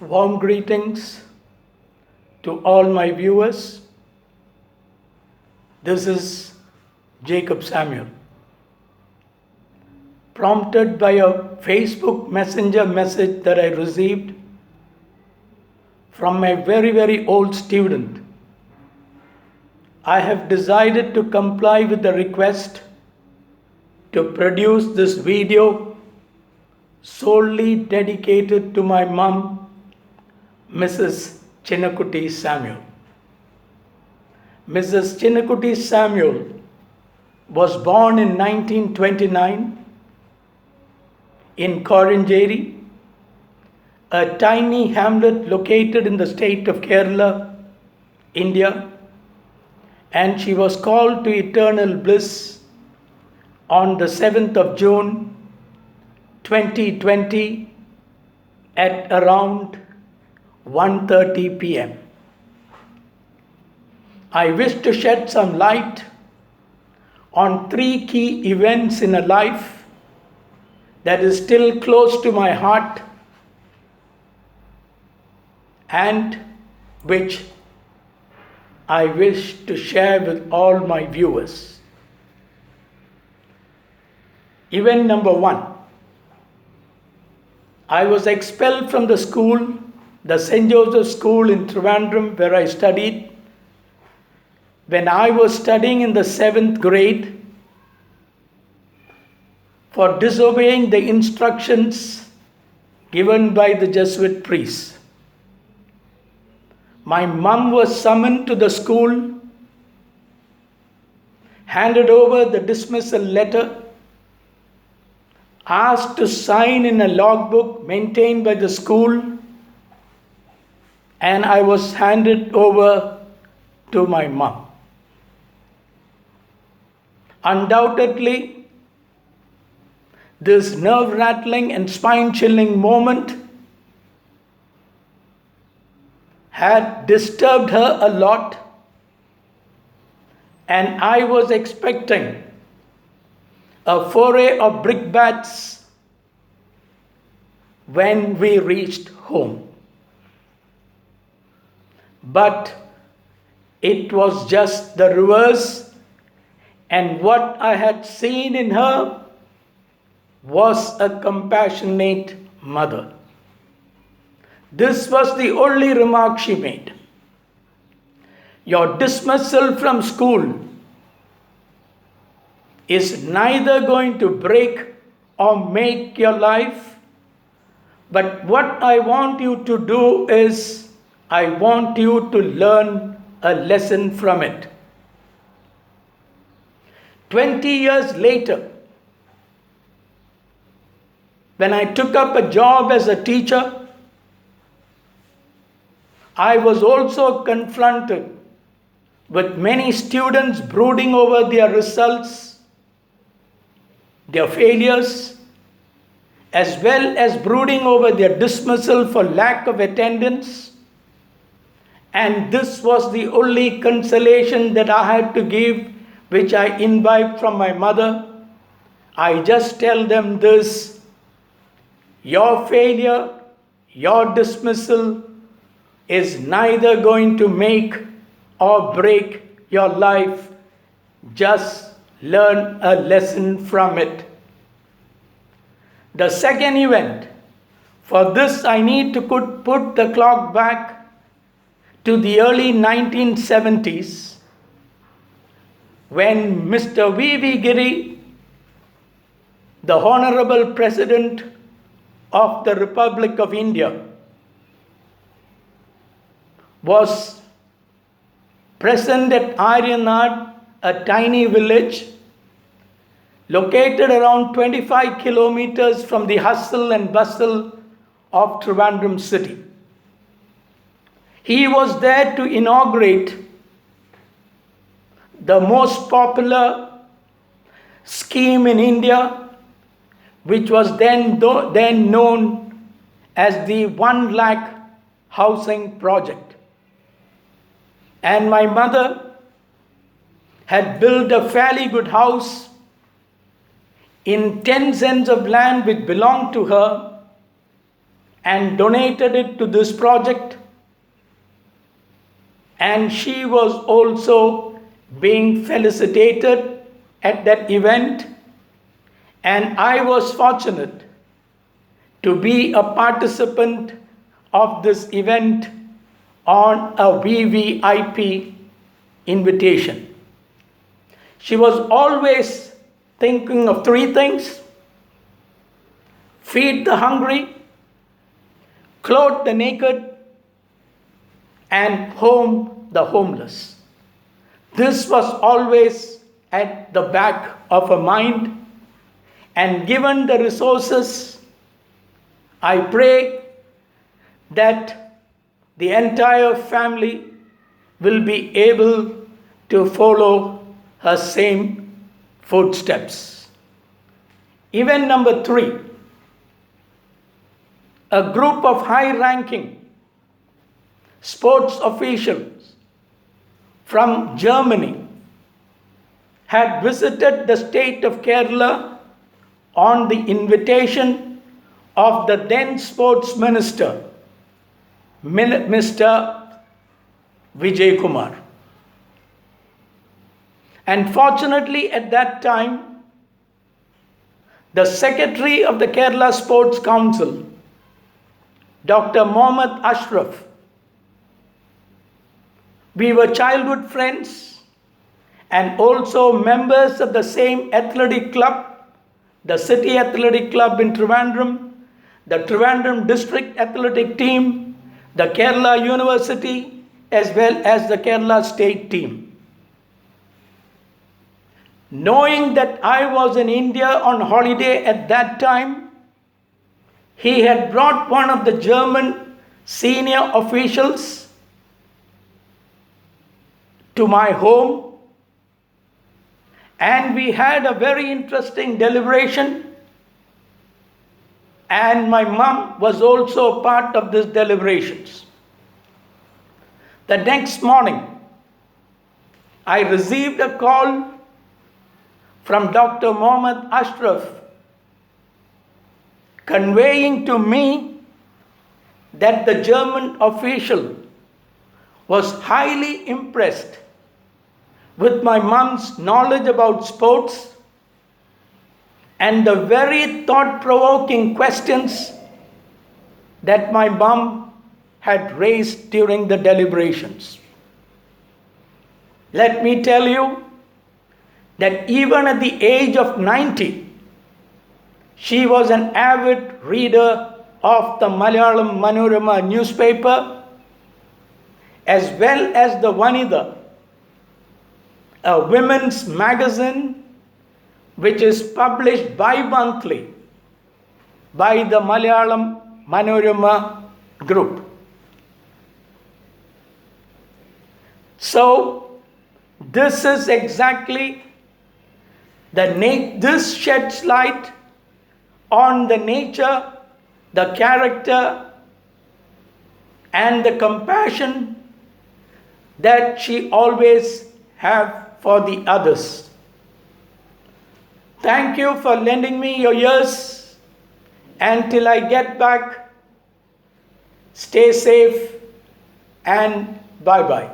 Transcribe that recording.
Warm greetings to all my viewers. This is Jacob Samuel. Prompted by a Facebook Messenger message that I received from my very old student, I have decided to comply with the request to produce this video solely dedicated to my mum, Mrs. Chinnakutti Samuel. Mrs. Chinnakutti Samuel was born in 1929 in Koranjeri, a tiny hamlet located in the state of Kerala, India, and she was called to eternal bliss on the 7th of June 2020 at around 1:30 p.m. I wish to shed some light on three key events in a life that is still close to my heart and which I wish to share with all my viewers. Event number one. I was expelled from the school, the St. Joseph School in Trivandrum, where I studied, when I was studying in the 7th grade for disobeying the instructions given by the Jesuit priests. My mum was summoned to the school, handed over the dismissal letter, asked to sign in a logbook maintained by the school, and I was handed over to my mum. Undoubtedly, this nerve-rattling and spine-chilling moment had disturbed her a lot, and I was expecting a foray of brickbats when we reached home. But it was just the reverse, and what I had seen in her was a compassionate mother. This was the only remark she made. Your dismissal from school is neither going to break or make your life, but what I want you to do is, I want you to learn a lesson from it. 20 years later, when I took up a job as a teacher, I was also confronted with many students brooding over their results, their failures, as well as brooding over their dismissal for lack of attendance. And this was the only consolation that I had to give, which I imbibed from my mother. I just tell them this: your failure, your dismissal is neither going to make or break your life. Just learn a lesson from it. The second event, for this I need to put the clock back to the early 1970s, when Mr. V.V. Giri, the Honorable President of the Republic of India, was present at Aryanad, a tiny village located around 25 kilometers from the hustle and bustle of Trivandrum city. He was there to inaugurate the most popular scheme in India, which was then known as the 1 lakh housing project. And my mother had built a fairly good house in 10 cents of land which belonged to her, and donated it to this project. And she was also being felicitated at that event. And I was fortunate to be a participant of this event on a VVIP invitation. She was always thinking of three things: feed the hungry, clothe the naked, and home the homeless. This was always at the back of her mind. And given the resources, I pray that the entire family will be able to follow her same footsteps. Event number 3. A group of high-ranking sports officials from Germany had visited the state of Kerala on the invitation of the then sports minister, Mr. Vijay Kumar. And fortunately, at that time, the secretary of the Kerala Sports Council, Dr. Mohammed Ashraf, we were childhood friends and also members of the same athletic club, the City Athletic Club in Trivandrum, the Trivandrum District Athletic Team, the Kerala University, as well as the Kerala State Team. Knowing that I was in India on holiday at that time, he had brought one of the German senior officials to my home, and we had a very interesting deliberation, and my mom was also a part of these deliberations. The next morning, I received a call from Dr. Mohammed Ashraf conveying to me that the German official was highly impressed with my mom's knowledge about sports and the very thought-provoking questions that my mom had raised during the deliberations. Let me tell you that even at the age of 90, she was an avid reader of the Malayalam Manorama newspaper as well as the Vanida, a women's magazine which is published bi-monthly by the Malayalam Manorama group. So, this is exactly this sheds light on the nature, the character, and the compassion that she always had for the others. Thank you for lending me your ears. Until I get back, stay safe and bye-bye.